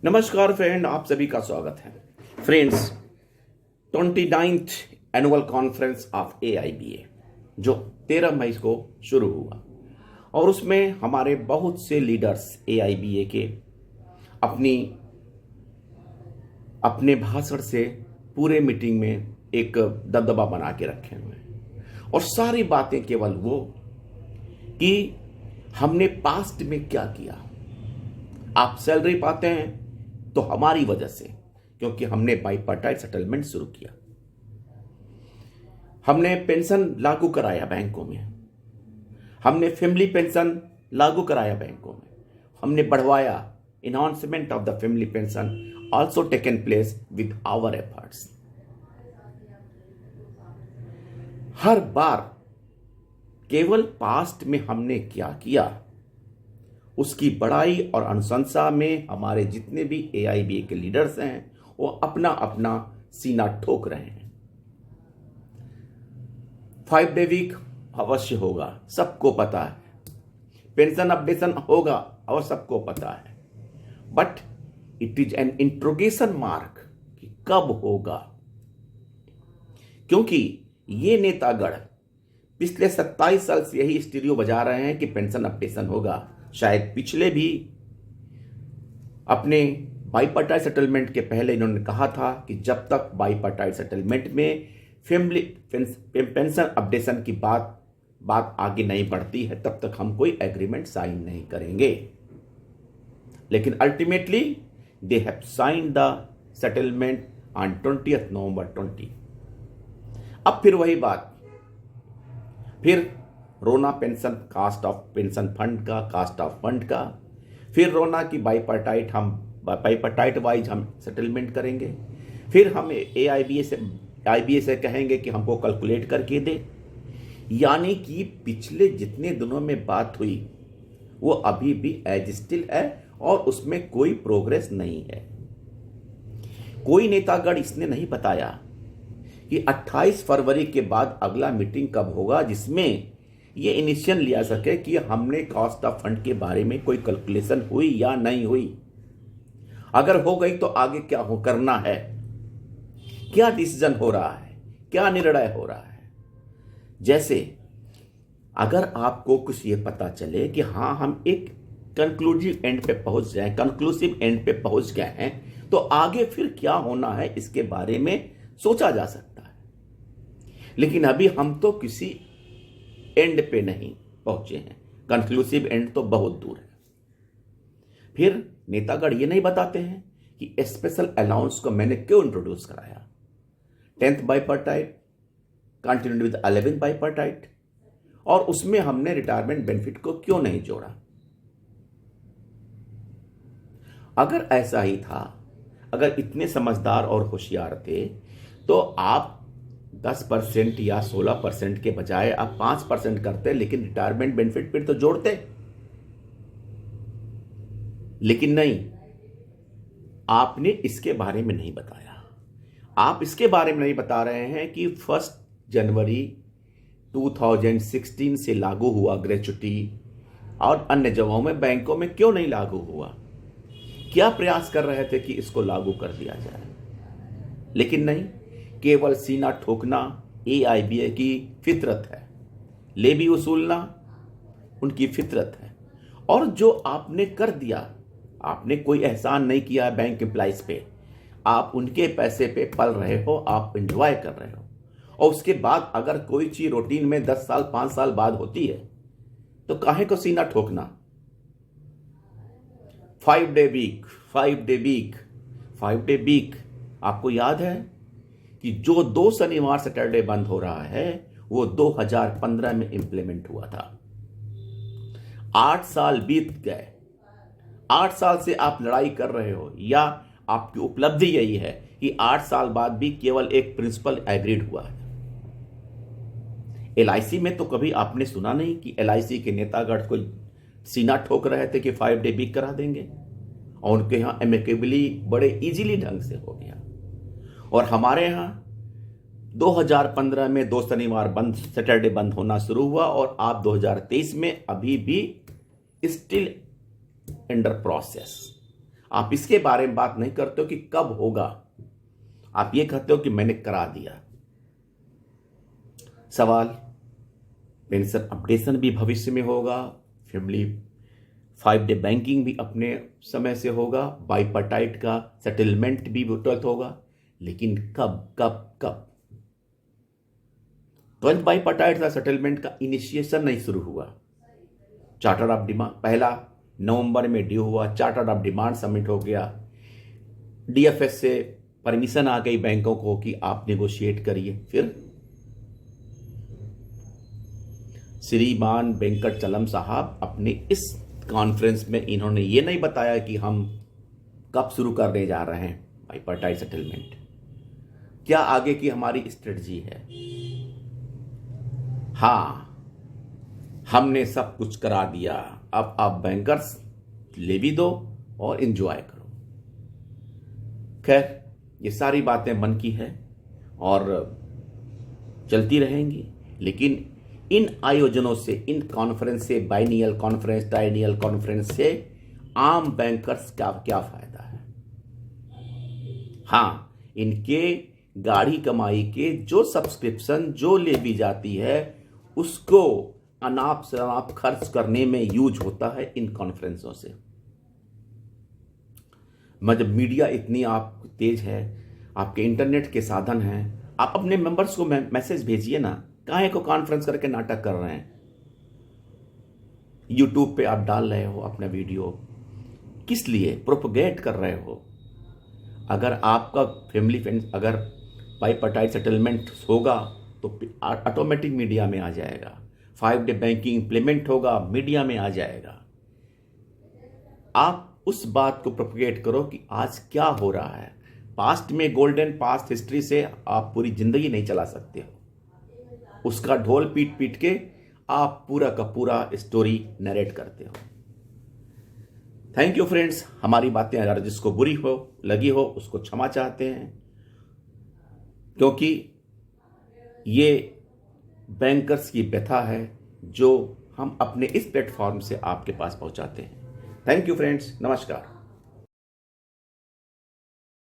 नमस्कार फ्रेंड, आप सभी का स्वागत है। Friends, 29th annual conference of AIBA जो 13 मई को शुरू हुआ और उसमें हमारे बहुत से लीडर्स AIBA के अपने भाषण से पूरे मीटिंग में एक दबदबा बना के रखे हुए हैं और सारी बातें केवल वो कि हमने पास्ट में क्या किया। आप सैलरी पाते हैं तो हमारी वजह से, क्योंकि हमने बाइपार्टाइट सेटलमेंट शुरू किया, हमने पेंशन लागू कराया बैंकों में, हमने फैमिली पेंशन लागू कराया बैंकों में, हमने बढ़वाया। Enhancement of the family pension also taken place with our efforts. हर बार केवल पास्ट में हमने क्या किया उसकी बड़ाई और अनुशंसा में हमारे जितने भी AIBA के लीडर्स हैं वो अपना अपना सीना ठोक रहे हैं। 5 डे वीक अवश्य होगा, सबको पता है। पेंशन अपडेशन होगा और सबको पता है, but it is an interrogation mark कि कब होगा, क्योंकि ये नेतागण पिछले 27 साल से यही स्टीरियो बजा रहे हैं कि पेंशन अपडेशन होगा। शायद पिछले भी अपने बाइपार्टाइट सेटलमेंट के पहले इन्होंने कहा था कि जब तक बाइपार्टाइट सेटलमेंट में फैमिली पेंशन अपडेशन की बात आगे नहीं बढ़ती है तब तक हम कोई एग्रीमेंट साइन नहीं करेंगे। लेकिन ultimately they have sign the settlement on 20th November 20। अब फिर वही बात, फिर रोना pension cost of pension fund का, कास्ट ऑफ फंड का, फिर रोना की बाइपार्टाइट वाइज हम सेटलमेंट करेंगे, फिर हम AIBA से कहेंगे कि हमको कैलकुलेट करके दे। यानी कि पिछले जितने दिनों में बात हुई वो अभी भी एज स्टिल है और उसमें कोई प्रोग्रेस नहीं है। कोई नेतागढ़ इसने नहीं बताया कि 28 फरवरी के बाद अगला मीटिंग कब होगा जिसमें ये इनिशियल लिया सके कि हमने कॉस्ट ऑफ फंड के बारे में कोई कैलकुलेशन हुई या नहीं हुई। अगर हो गई तो आगे क्या करना है, क्या डिसीजन हो रहा है, क्या निर्णय हो रहा है। जैसे अगर आपको कुछ ये पता चले कि हाँ हम एक कंक्लूसिव एंड पे पहुंच गए हैं तो आगे फिर क्या होना है इसके बारे में सोचा जा सकता है। लेकिन अभी हम तो किसी एंड पे नहीं पहुंचे हैं, कंक्लूसिव एंड तो बहुत दूर है। फिर नेतागढ़ ये नहीं बताते हैं कि स्पेशल अलाउंस को मैंने क्यों इंट्रोड्यूस कराया, 10th bipartite continued with 11th bipartite, और उसमें हमने रिटायरमेंट बेनिफिट को क्यों नहीं जोड़ा। अगर ऐसा ही था, अगर इतने समझदार और होशियार थे तो आप 10% या 16% के बजाय आप 5% करते, लेकिन रिटायरमेंट बेनिफिट फिर तो जोड़ते। लेकिन नहीं, आपने इसके बारे में नहीं बताया। आप इसके बारे में नहीं बता रहे हैं कि 1 जनवरी 2016 से लागू हुआ ग्रेच्युटी और अन्य जगहों में बैंकों में क्यों नहीं लागू हुआ। क्या प्रयास कर रहे थे कि इसको लागू कर दिया जाए, लेकिन नहीं, केवल सीना ठोकना AIBA की फितरत है, लेवी वसूलना उनकी फितरत है। और जो आपने कर दिया, आपने कोई एहसान नहीं किया बैंक एम्प्लॉइज पे, आप उनके पैसे पे पल रहे हो, आप एंजॉय कर रहे हो। और उसके बाद अगर कोई चीज रूटीन में 10 साल 5 साल बाद होती है तो काहे को सीना ठोकना। 5 डे वीक आपको याद है कि जो 2 शनिवार सैटरडे बंद हो रहा है वो 2015 में इंप्लीमेंट हुआ था। 8 साल बीत गए, 8 साल से आप लड़ाई कर रहे हो, या आपकी उपलब्धि यही है कि 8 साल बाद भी केवल एक प्रिंसिपल एग्रीड हुआ है। LIC में तो कभी आपने सुना नहीं कि LIC के नेतागढ़ को सीना ठोक रहे थे कि 5 डे वीक करा देंगे, और उनके यहां एमिकेबली बड़े इजीली ढंग से हो गया। और हमारे यहां 2015 में 2 शनिवार सैटरडे बंद होना शुरू हुआ और आप 2023 में अभी भी स्टिल अंडर प्रोसेस। आप इसके बारे में बात नहीं करते हो कि कब होगा, आप ये कहते हो कि मैंने करा दिया। सवाल, पेंशन अपडेशन भी भविष्य में होगा, फैमिली 5 डे बैंकिंग भी अपने समय से होगा, बाइपार्टाइट का सेटलमेंट भी तुरंत होगा, लेकिन कब कब कब? तुरंत बाइपार्टाइट का सेटलमेंट का इनिशिएशन नहीं शुरू हुआ। चार्टर ऑफ डिमांड पहला नवंबर में ड्यू हुआ, चार्टर ऑफ डिमांड सबमिट हो गया, डीएफएस से परमिशन आ गई बैंकों को कि आप नेगोशिएट करिए। फिर श्रीमान वेंकट चलम साहब अपने इस कॉन्फ्रेंस में इन्होंने ये नहीं बताया कि हम कब शुरू करने जा रहे हैं बाइपार्टाइट सेटलमेंट, क्या आगे की हमारी स्ट्रेटजी है। हाँ, हमने सब कुछ करा दिया, अब आप बैंकर्स ले भी दो और एंजॉय करो। खैर, ये सारी बातें मन की है और चलती रहेंगी, लेकिन इन आयोजनों से, इन कॉन्फ्रेंस से, बाइनियल कॉन्फ्रेंस, ट्राइनियल कॉन्फ्रेंस से आम बैंकर्स का क्या फायदा है। हाँ, इनके गाढ़ी कमाई के जो सब्सक्रिप्शन जो ले भी जाती है उसको अनाप शनाप खर्च करने में यूज होता है इन कॉन्फ्रेंसों से। जब मीडिया इतनी आप तेज है, आपके इंटरनेट के साधन हैं, आप अपने मेंबर्स को मैसेज भेजिए ना, काहे को कॉन्फ्रेंस करके नाटक कर रहे हैं। यूट्यूब पे आप डाल रहे हो अपना वीडियो, किस लिए प्रोपगेट कर रहे हो। अगर आपका फैमिली फ्रेंड्स अगर बाइपार्टाइट सेटलमेंट होगा तो ऑटोमेटिक मीडिया में आ जाएगा, 5 डे बैंकिंग इंप्लीमेंट होगा, मीडिया में आ जाएगा। आप उस बात को प्रोपगेट करो कि आज क्या हो रहा है। पास्ट में गोल्डन पास्ट हिस्ट्री से आप पूरी जिंदगी नहीं चला सकते हो, उसका ढोल पीट पीट के आप पूरा का पूरा स्टोरी नरेट करते हो। Thank you friends. हमारी बातें अगर जिसको बुरी हो लगी हो उसको क्षमा चाहते हैं, क्योंकि ये बैंकर्स की व्यथा है जो हम अपने इस प्लेटफॉर्म से आपके पास पहुंचाते हैं। थैंक यू फ्रेंड्स, नमस्कार।